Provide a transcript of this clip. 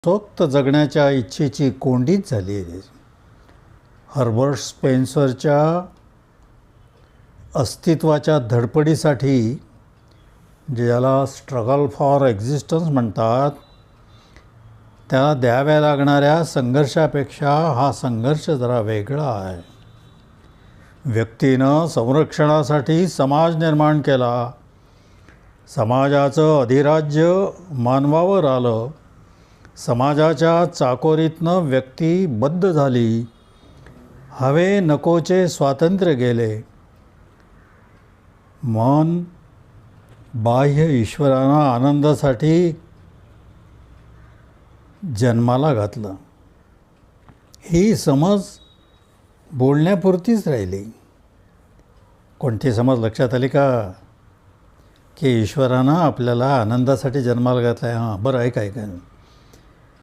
सोक्त जगण्याच्या इच्छेची कोंडीच झाली आहे. हर्बर्ट स्पेन्सरच्या अस्तित्वाच्या धडपडीसाठी, ज्याला स्ट्रगल फॉर एक्झिस्टन्स म्हणतात, त्याला द्याव्या लागणाऱ्या संघर्षापेक्षा हा संघर्ष जरा वेगळा आहे. व्यक्तीनं संरक्षणासाठी समाज निर्माण केला. समाजाचं अधिराज्य मानवावर आलं. समाजाच्या चाकोरीतनं व्यक्ती बद्ध झाली. हवे नकोचे स्वातंत्र्य गेले. मन बाह्य ईश्वरानं आनंदासाठी जन्माला घातलं. ही समज बोलण्यापुरतीच राहिली. कोणती समज लक्षात आली का? की ईश्वरानं आपल्याला आनंदासाठी जन्माला घातलं आहे. हां, बरं, ऐका.